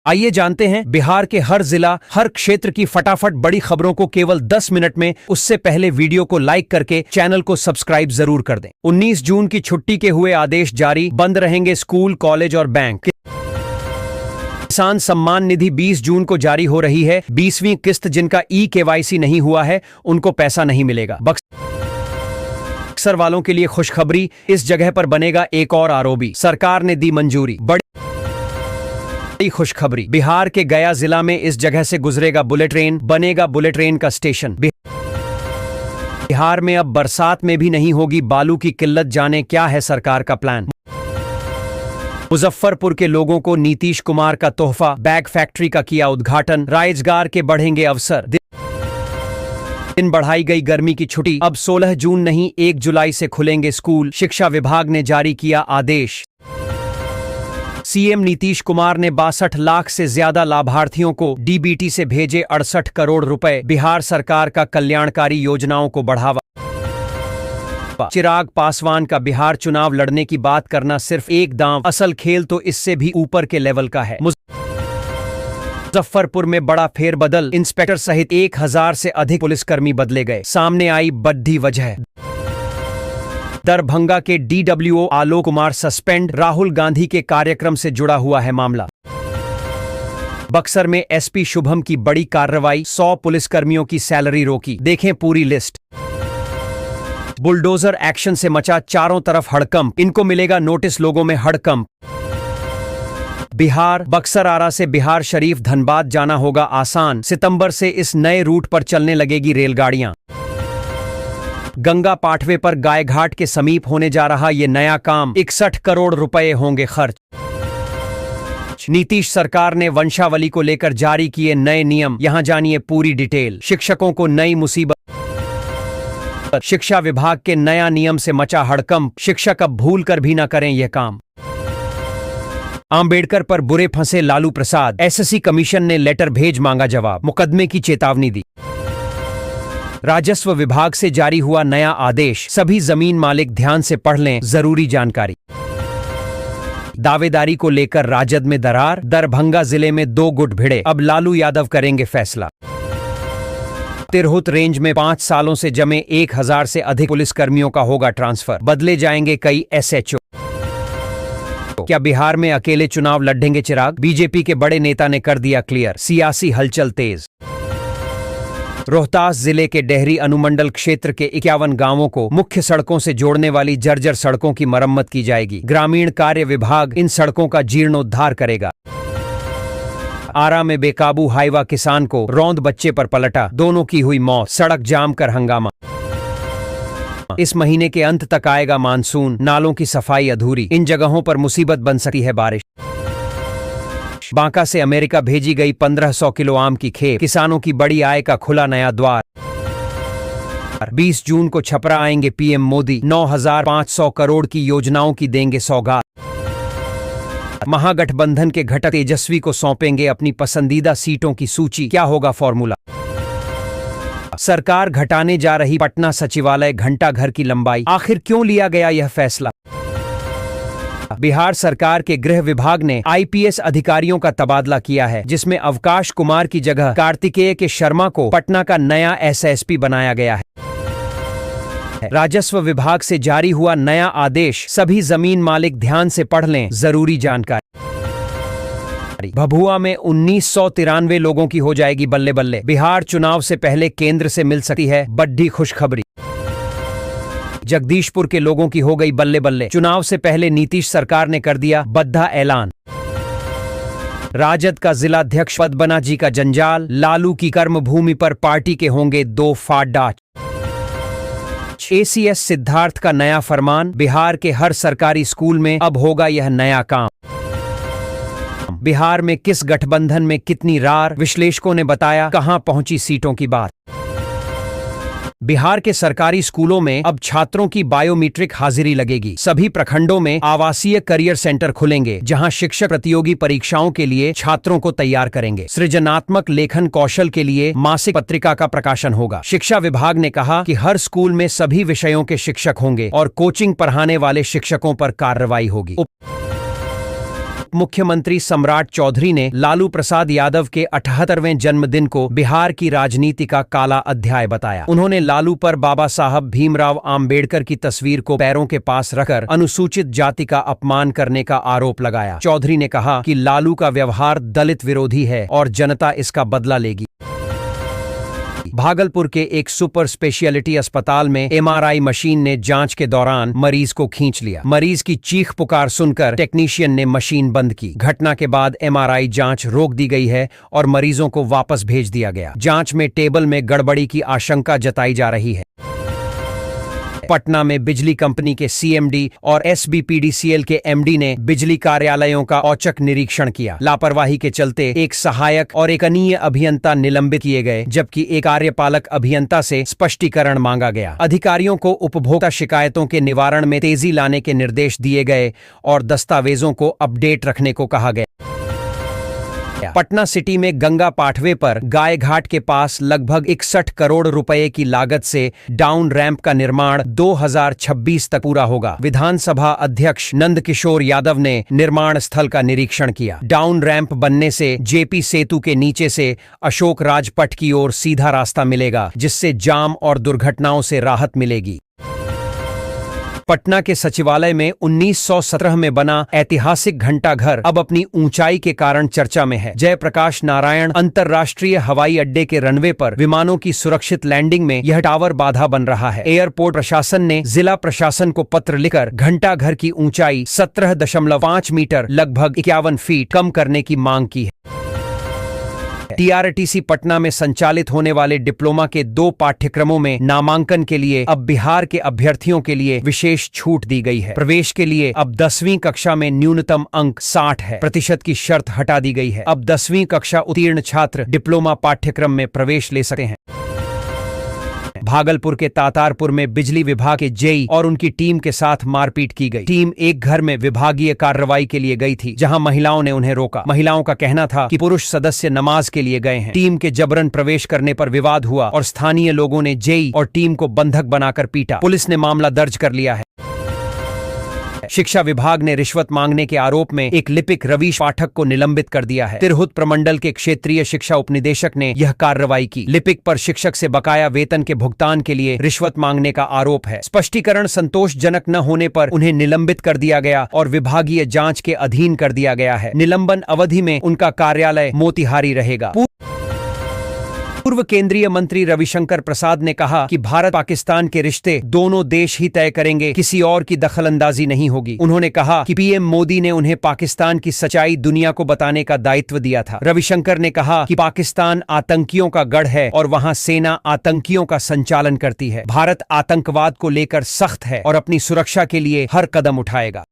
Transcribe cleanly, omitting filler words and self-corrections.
आइए जानते हैं बिहार के हर जिला, हर क्षेत्र की फटाफट बड़ी खबरों को केवल 10 मिनट में। उससे पहले वीडियो को लाइक करके चैनल को सब्सक्राइब जरूर कर दें। 19 जून की छुट्टी के हुए आदेश जारी, बंद रहेंगे स्कूल, कॉलेज और बैंक। किसान सम्मान निधि 20 जून को जारी हो रही है। 20वीं किस्त जिनका KYC नहीं हुआ है उनको पैसा नहीं मिलेगा। बक्सर वालों के लिए खुशखबरी, इस जगह पर बनेगा एक और ROB, सरकार ने दी मंजूरी। बड़ी खुशखबरी, बिहार के गया जिला में इस जगह से गुजरेगा बुलेट ट्रेन, बनेगा बुलेट ट्रेन का स्टेशन। बिहार में अब बरसात में भी नहीं होगी बालू की किल्लत, जाने क्या है सरकार का प्लान। मुजफ्फरपुर के लोगों को नीतीश कुमार का तोहफा, बैग फैक्ट्री का किया उद्घाटन, रोजगार के बढ़ेंगे अवसर। दिन बढ़ाई गई गर्मी की छुट्टी, अब 16 जून नहीं 1 जुलाई से खुलेंगे स्कूल, शिक्षा विभाग ने जारी किया आदेश। सीएम नीतीश कुमार ने 62 लाख से ज्यादा लाभार्थियों को DBT से भेजे 68 करोड़ रुपए, बिहार सरकार का कल्याणकारी योजनाओं को बढ़ावा। चिराग पासवान का बिहार चुनाव लड़ने की बात करना सिर्फ एक दांव, असल खेल तो इससे भी ऊपर के लेवल का है। मुजफ्फरपुर में बड़ा फेरबदल, इंस्पेक्टर सहित 1000 से अधिक पुलिसकर्मी बदले गए, सामने आई बड़ी वजह। दरभंगा के DWO आलोक कुमार सस्पेंड, राहुल गांधी के कार्यक्रम से जुड़ा हुआ है मामला। बक्सर में SP शुभम की बड़ी कार्रवाई, 100 पुलिसकर्मियों की सैलरी रोकी, देखें पूरी लिस्ट। बुलडोजर एक्शन से मचा चारों तरफ हड़कंप, इनको मिलेगा नोटिस, लोगों में हड़कंप। बिहार, बक्सर आरा से बिहार शरीफ धनबाद जाना होगा आसान, सितंबर से इस नए रूट पर चलने लगेगी रेलगाड़ियां। गंगा पाठवे पर गायघाट के समीप होने जा रहा ये नया काम, 61 करोड़ रुपए होंगे खर्च। नीतीश सरकार ने वंशावली को लेकर जारी किए नए नियम, यहां जानिए पूरी डिटेल। शिक्षकों को नई मुसीबत, शिक्षा विभाग के नया नियम से मचा हड़कंप, शिक्षक अब भूल कर भी ना करें यह काम। आंबेडकर पर बुरे फंसे लालू प्रसाद, SSC कमीशन ने लेटर भेज मांगा जवाब, मुकदमे की चेतावनी दी। राजस्व विभाग से जारी हुआ नया आदेश, सभी जमीन मालिक ध्यान से पढ़ लें जरूरी जानकारी। दावेदारी को लेकर राजद में दरार, दरभंगा जिले में 2 गुट भिड़े, अब लालू यादव करेंगे फैसला। तिरहुत रेंज में 5 सालों से जमे 1000 से अधिक पुलिसकर्मियों का होगा ट्रांसफर, बदले जाएंगे कई SHO। क्या बिहार में अकेले चुनाव लड़ेंगे चिराग? बीजेपी के बड़े नेता ने कर दिया क्लियर, सियासी हलचल तेज। रोहतास जिले के डेहरी अनुमंडल क्षेत्र के 51 गांवों को मुख्य सड़कों से जोड़ने वाली जर्जर सड़कों की मरम्मत की जाएगी, ग्रामीण कार्य विभाग इन सड़कों का जीर्णोद्धार करेगा। आरा में बेकाबू हाईवा किसान को रौंद बच्चे पर पलटा, दोनों की हुई मौत, सड़क जाम कर हंगामा। इस महीने के अंत तक आएगा मानसून, नालों की सफाई अधूरी, इन जगहों पर मुसीबत बन सकती है बारिश। बांका से अमेरिका भेजी गई 1500 किलो आम की खेप, किसानों की बड़ी आय का खुला नया द्वार। 20 जून को छपरा आएंगे PM मोदी, 9500 करोड़ की योजनाओं की देंगे सौगात। महागठबंधन के घटक तेजस्वी को सौंपेंगे अपनी पसंदीदा सीटों की सूची, क्या होगा फॉर्मूला। सरकार घटाने जा रही पटना सचिवालय घंटा घर की लंबाई, आखिर क्यों लिया गया यह फैसला। बिहार सरकार के गृह विभाग ने IPS अधिकारियों का तबादला किया है, जिसमें अवकाश कुमार की जगह कार्तिकेय के शर्मा को पटना का नया SSP बनाया गया है। राजस्व विभाग से जारी हुआ नया आदेश, सभी जमीन मालिक ध्यान से पढ़ लें जरूरी जानकारी। भभुआ में 1993 लोगों की हो जाएगी बल्ले बल्ले, बिहार चुनाव से पहले केंद्र से मिल सकती है बड़ी खुशखबरी। जगदीशपुर के लोगों की हो गई बल्ले बल्ले, चुनाव से पहले नीतीश सरकार ने कर दिया बद्धा ऐलान। राजद का जिलाध्यक्ष पद बना जी का जंजाल, लालू की कर्मभूमि पर पार्टी के होंगे 2 फाड़ा। ACS सिद्धार्थ का नया फरमान, बिहार के हर सरकारी स्कूल में अब होगा यह नया काम। बिहार में किस गठबंधन में कितनी रार, विश्लेषकों ने बताया कहां पहुंची सीटों की बात। बिहार के सरकारी स्कूलों में अब छात्रों की बायोमीट्रिक हाजिरी लगेगी, सभी प्रखंडों में आवासीय करियर सेंटर खुलेंगे, जहां शिक्षक प्रतियोगी परीक्षाओं के लिए छात्रों को तैयार करेंगे। सृजनात्मक लेखन कौशल के लिए मासिक पत्रिका का प्रकाशन होगा। शिक्षा विभाग ने कहा कि हर स्कूल में सभी विषयों के शिक्षक होंगे और कोचिंग पढ़ाने वाले शिक्षकों पर कार्रवाई होगी। उप मुख्यमंत्री सम्राट चौधरी ने लालू प्रसाद यादव के 78वें जन्मदिन को बिहार की राजनीति का काला अध्याय बताया। उन्होंने लालू पर बाबा साहब भीमराव आम्बेडकर की तस्वीर को पैरों के पास रखकर अनुसूचित जाति का अपमान करने का आरोप लगाया। चौधरी ने कहा कि लालू का व्यवहार दलित विरोधी है और जनता इसका बदला लेगी। भागलपुर के एक सुपर स्पेशियलिटी अस्पताल में एमआरआई मशीन ने जांच के दौरान मरीज को खींच लिया। मरीज की चीख पुकार सुनकर टेक्नीशियन ने मशीन बंद की। घटना के बाद एमआरआई जांच रोक दी गई है और मरीजों को वापस भेज दिया गया। जांच में टेबल में गड़बड़ी की आशंका जताई जा रही है। पटना में बिजली कंपनी के सीएमडी और एसबीपीडीसीएल के एमडी ने बिजली कार्यालयों का औचक निरीक्षण किया। लापरवाही के चलते एक सहायक और एक अनीय अभियंता निलंबित किए गए, जबकि एक कार्यपालक अभियंता से स्पष्टीकरण मांगा गया। अधिकारियों को उपभोक्ता शिकायतों के निवारण में तेजी लाने के निर्देश दिए गए और दस्तावेजों को अपडेट रखने को कहा गया। पटना सिटी में गंगा पाठवे पर गाय घाट के पास लगभग 61 करोड़ रुपए की लागत से डाउन रैंप का निर्माण 2026 तक पूरा होगा। विधानसभा अध्यक्ष नंदकिशोर यादव ने निर्माण स्थल का निरीक्षण किया। डाउन रैंप बनने से जेपी सेतु के नीचे से अशोक राजपथ की ओर सीधा रास्ता मिलेगा, जिससे जाम और दुर्घटनाओं से राहत मिलेगी। पटना के सचिवालय में 1917 में बना ऐतिहासिक घंटाघर अब अपनी ऊंचाई के कारण चर्चा में है। जयप्रकाश नारायण अंतर्राष्ट्रीय हवाई अड्डे के रनवे पर विमानों की सुरक्षित लैंडिंग में यह टावर बाधा बन रहा है। एयरपोर्ट प्रशासन ने जिला प्रशासन को पत्र लिखकर घंटाघर की ऊंचाई 17.5 मीटर लगभग 51 फीट कम करने की मांग की है। टीआरटीसी पटना में संचालित होने वाले डिप्लोमा के 2 पाठ्यक्रमों में नामांकन के लिए अब बिहार के अभ्यर्थियों के लिए विशेष छूट दी गई है। प्रवेश के लिए अब 10वीं कक्षा में न्यूनतम अंक 60% की शर्त हटा दी गई है। अब 10वीं कक्षा उत्तीर्ण छात्र डिप्लोमा पाठ्यक्रम में प्रवेश ले सकते हैं। भागलपुर के तातारपुर में बिजली विभाग के जेई और उनकी टीम के साथ मारपीट की गई। टीम एक घर में विभागीय कार्रवाई के लिए गई थी, जहां महिलाओं ने उन्हें रोका। महिलाओं का कहना था कि पुरुष सदस्य नमाज के लिए गए हैं। टीम के जबरन प्रवेश करने पर विवाद हुआ और स्थानीय लोगों ने जेई और टीम को बंधक बनाकर पीटा। पुलिस ने मामला दर्ज कर लिया है। शिक्षा विभाग ने रिश्वत मांगने के आरोप में एक लिपिक रवीश पाठक को निलंबित कर दिया है। तिरहुत प्रमंडल के क्षेत्रीय शिक्षा उपनिदेशक ने यह कार्रवाई की। लिपिक पर शिक्षक से बकाया वेतन के भुगतान के लिए रिश्वत मांगने का आरोप है। स्पष्टीकरण संतोषजनक न होने पर उन्हें निलंबित कर दिया गया और विभागीय जांच के अधीन कर दिया गया है। निलंबन अवधि में उनका कार्यालय मोतिहारी रहेगा। पूर्व केंद्रीय मंत्री रविशंकर प्रसाद ने कहा कि भारत पाकिस्तान के रिश्ते दोनों देश ही तय करेंगे, किसी और की दखलंदाजी नहीं होगी। उन्होंने कहा कि पीएम मोदी ने उन्हें पाकिस्तान की सच्चाई दुनिया को बताने का दायित्व दिया था। रविशंकर ने कहा कि पाकिस्तान आतंकियों का गढ़ है और वहां सेना आतंकियों का संचालन करती है। भारत आतंकवाद को लेकर सख्त है और अपनी सुरक्षा के लिए हर कदम उठाएगा।